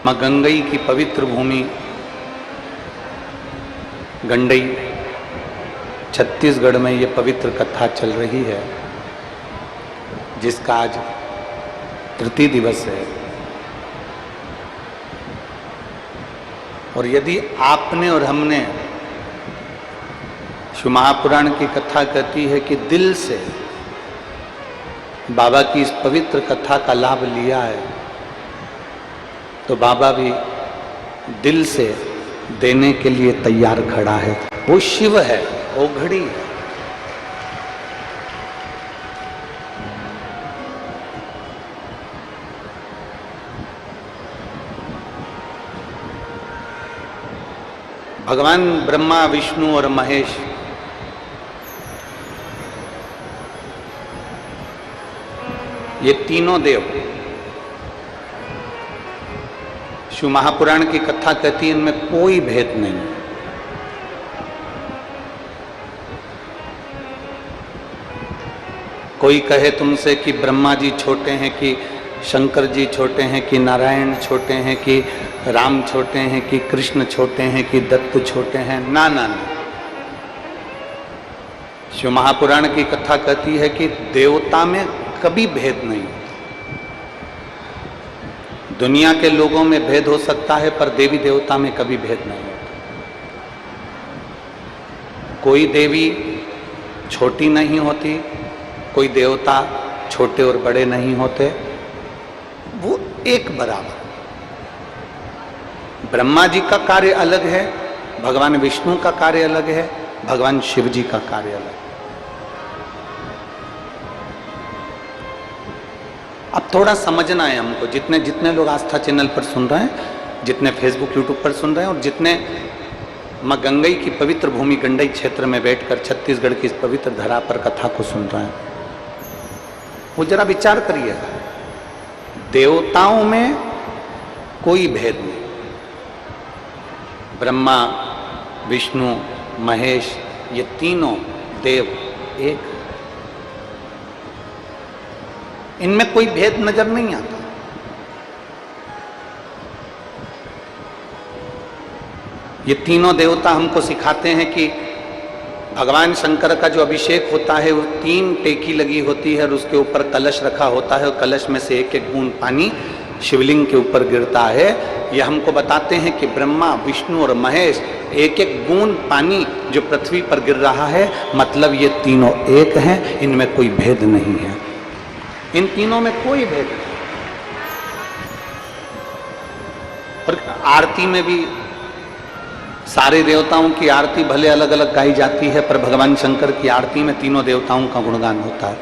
माँ गंगई की पवित्र भूमि गंडई छत्तीसगढ़ में ये पवित्र कथा चल रही है, जिसका आज तृतीय दिवस है। और यदि आपने और हमने शिव महापुराण की कथा कहती है कि दिल से बाबा की इस पवित्र कथा का लाभ लिया है, तो बाबा भी दिल से देने के लिए तैयार खड़ा है। वो शिव है, वो घड़ी है। भगवान ब्रह्मा, विष्णु और महेश ये तीनों देव शिव महापुराण की कथा कहती है इनमें कोई भेद नहीं। कोई कहे तुमसे कि ब्रह्मा जी छोटे हैं, कि शंकर जी छोटे हैं, कि नारायण छोटे हैं, कि राम छोटे हैं, कि कृष्ण छोटे हैं, कि दत्त छोटे हैं, ना ना ना। शिव महापुराण की कथा कहती है कि देवता में कभी भेद नहीं। दुनिया के लोगों में भेद हो सकता है, पर देवी देवता में कभी भेद नहीं होता। कोई देवी छोटी नहीं होती, कोई देवता छोटे और बड़े नहीं होते, वो एक बराबर। ब्रह्मा जी का कार्य अलग है, भगवान विष्णु का कार्य अलग है, भगवान शिव जी का कार्य अलग है। अब थोड़ा समझना है हमको, जितने जितने लोग आस्था चैनल पर सुन रहे हैं, जितने फेसबुक यूट्यूब पर सुन रहे हैं, और जितने माँ गंगई की पवित्र भूमि गंडई क्षेत्र में बैठकर छत्तीसगढ़ की इस पवित्र धरा पर कथा को सुन रहे हैं, वो जरा विचार करिएगा। देवताओं में कोई भेद नहीं। ब्रह्मा, विष्णु, महेश ये तीनों देव एक, इनमें कोई भेद नजर नहीं आता। ये तीनों देवता हमको सिखाते हैं कि भगवान शंकर का जो अभिषेक होता है वो 3 टेकी लगी होती है और उसके ऊपर कलश रखा होता है, और कलश में से एक एक बूंद पानी शिवलिंग के ऊपर गिरता है। ये हमको बताते हैं कि ब्रह्मा, विष्णु और महेश एक एक बूंद पानी जो पृथ्वी पर गिर रहा है, मतलब ये तीनों एक हैं, इनमें कोई भेद नहीं है। इन तीनों में कोई भेद नहीं। और आरती में भी सारे देवताओं की आरती भले अलग अलग गाई जाती है, पर भगवान शंकर की आरती में तीनों देवताओं का गुणगान होता है।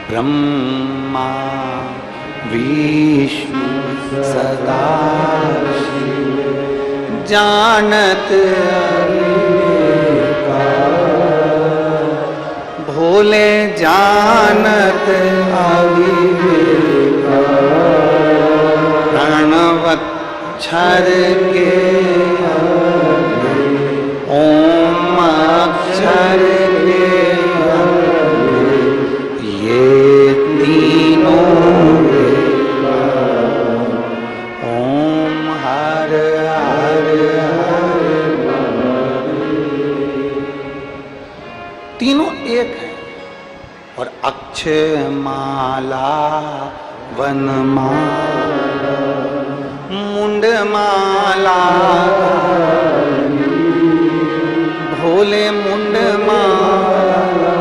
ब्रह्मा विष्णु सदा शिव जानत भोले जानत प्रणवक्षर के ओम अक्षर के ये तीनों ओम हर हर तीनों एक है। और अक्षय माला वनमाला मुंड माला भोले मुंड माला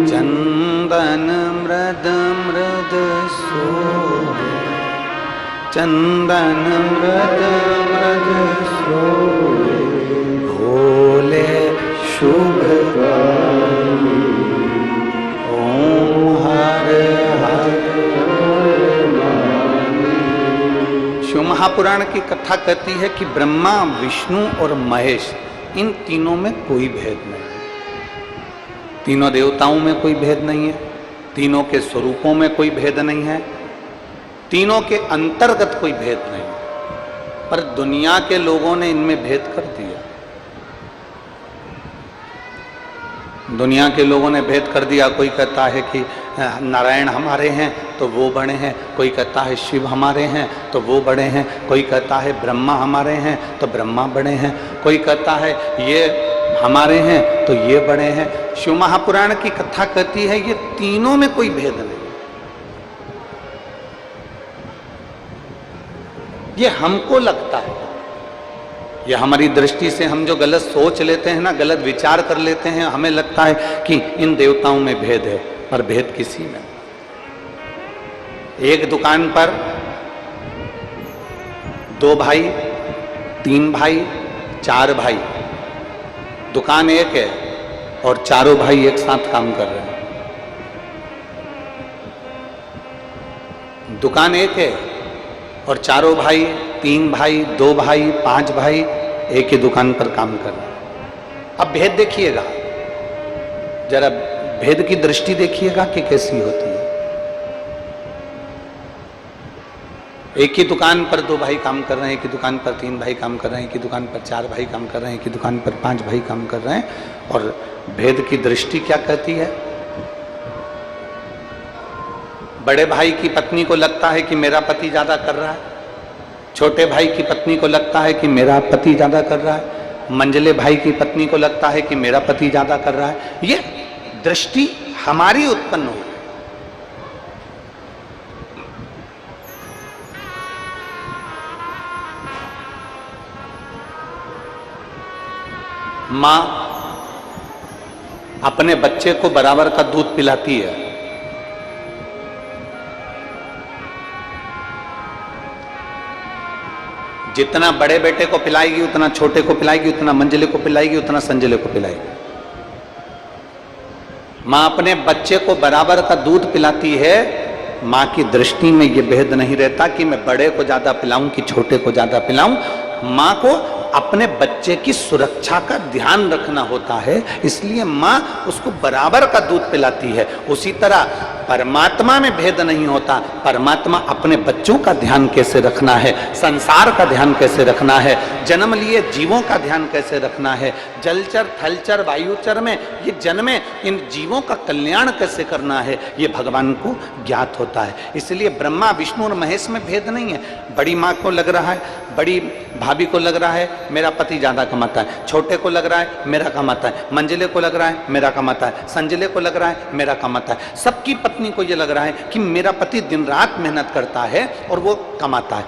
चंदन मृद मृद सो चंदन मृद मृद सो भोले शुभ ओम हर हर। शिव महापुराण की कथा कहती है कि ब्रह्मा, विष्णु और महेश इन तीनों में कोई भेद नहीं है। तीनों देवताओं में कोई भेद नहीं है, तीनों के स्वरूपों में कोई भेद नहीं है, तीनों के अंतर्गत कोई भेद नहीं है, पर दुनिया के लोगों ने इनमें भेद कर दिया। दुनिया के लोगों ने भेद कर दिया। कोई कहता है कि नारायण हमारे हैं, तो वो बड़े हैं, कोई कहता है शिव हमारे हैं तो वो बड़े हैं, कोई कहता है ब्रह्मा हमारे हैं तो ब्रह्मा बड़े हैं, कोई कहता है ये हमारे हैं तो ये बड़े हैं। शिव महापुराण की कथा कहती है ये तीनों में कोई भेद नहीं। ये हमको लगता है, ये हमारी दृष्टि से हम जो गलत सोच लेते हैं ना, गलत विचार कर लेते हैं, हमें लगता है कि इन देवताओं में भेद है, पर भेद किसी में। एक दुकान पर 2 भाई, 3 भाई, 4 भाई, दुकान एक है और चारों भाई एक साथ काम कर रहे हैं। दुकान एक है और चारों भाई, 3 भाई, 2 भाई, 5 भाई एक ही दुकान पर काम कर रहे हैं। अब भेद देखिएगा, जरा भेद की दृष्टि देखिएगा कि कैसी होती है। एक ही दुकान पर 2 भाई काम कर रहे हैं, एक ही दुकान पर 3 भाई काम कर रहे हैं, एक ही दुकान पर 4 भाई काम कर रहे हैं, एक ही दुकान पर 5 भाई काम कर रहे हैं। और भेद की दृष्टि क्या कहती है? बड़े भाई की पत्नी को लगता है कि मेरा पति ज्यादा कर रहा है, छोटे भाई की पत्नी को लगता है कि मेरा पति ज्यादा कर रहा है, मंझले भाई की पत्नी को लगता है कि मेरा पति ज्यादा कर रहा है। ये दृष्टि हमारी उत्पन्न हुई। मां अपने बच्चे को बराबर का दूध पिलाती है, जितना बड़े बेटे को पिलाएगी उतना छोटे को पिलाएगी, उतना मंझले को पिलाएगी, उतना संझले को पिलाएगी। मां अपने बच्चे को बराबर का दूध पिलाती है। मां की दृष्टि में यह भेद नहीं रहता कि मैं बड़े को ज्यादा पिलाऊं कि छोटे को ज्यादा पिलाऊं। मां को अपने बच्चे की सुरक्षा का ध्यान रखना होता है, इसलिए मां उसको बराबर का दूध पिलाती है। उसी तरह परमात्मा में भेद नहीं होता। परमात्मा अपने बच्चों का ध्यान कैसे रखना है, संसार का ध्यान कैसे रखना है, जन्म लिए जीवों का ध्यान कैसे रखना है, जलचर थलचर वायुचर में ये जन्मे इन जीवों का कल्याण कैसे करना है, ये भगवान को ज्ञात होता है। इसलिए ब्रह्मा विष्णु और महेश में भेद नहीं है। बड़ी माँ को लग रहा है, बड़ी भाभी को लग रहा है मेरा पति ज्यादा कमाता है, छोटे को लग रहा है मेरा कमाता है, मंझले को लग रहा है मेरा कमाता है, संझले को लग रहा है मेरा कमाता है। सबकी पत्नी को यह लग रहा है कि मेरा पति दिन रात मेहनत करता है और वो कमाता है।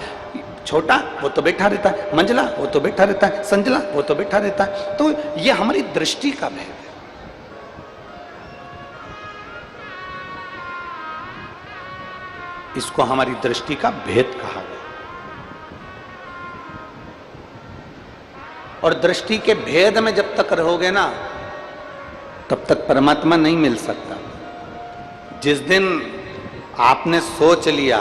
छोटा वो तो बैठा रहता है, मंझला वो तो बैठा रहता है, संझला वो तो बैठा रहता है। तो ये हमारी दृष्टि का भेद है। इसको हमारी दृष्टि का भेद कहा गया। और दृष्टि के भेद में जब तक रहोगे ना, तब तक परमात्मा नहीं मिल सकता। जिस दिन आपने सोच लिया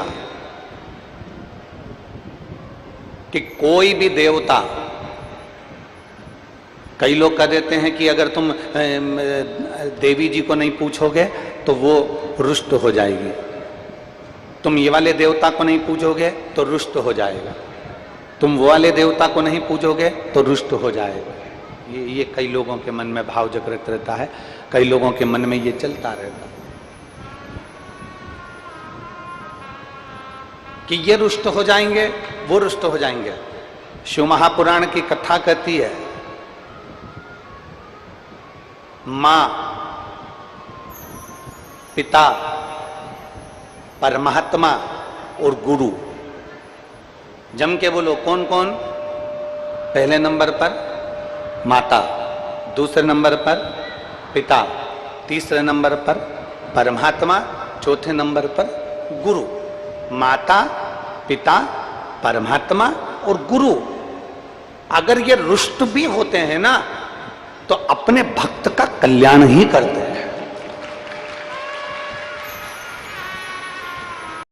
कि कोई भी देवता, कई लोग कह देते हैं कि अगर तुम देवी जी को नहीं पूछोगे तो वो रुष्ट हो जाएगी, तुम ये वाले देवता को नहीं पूछोगे तो रुष्ट हो जाएगा, तुम वो वाले देवता को नहीं पूजोगे तो रुष्ट हो जाएगा। ये कई लोगों के मन में भाव जागृत रहता है, कई लोगों के मन में ये चलता रहता है कि ये रुष्ट हो जाएंगे, वो रुष्ट हो जाएंगे। शिव महापुराण की कथा कहती है, मां, पिता, परमात्मा और गुरु। जम के बोलो कौन कौन? पहले नंबर पर माता, दूसरे नंबर पर पिता, तीसरे नंबर पर परमात्मा, चौथे नंबर पर गुरु। माता, पिता, परमात्मा और गुरु अगर ये रुष्ट भी होते हैं ना, तो अपने भक्त का कल्याण ही करते हैं।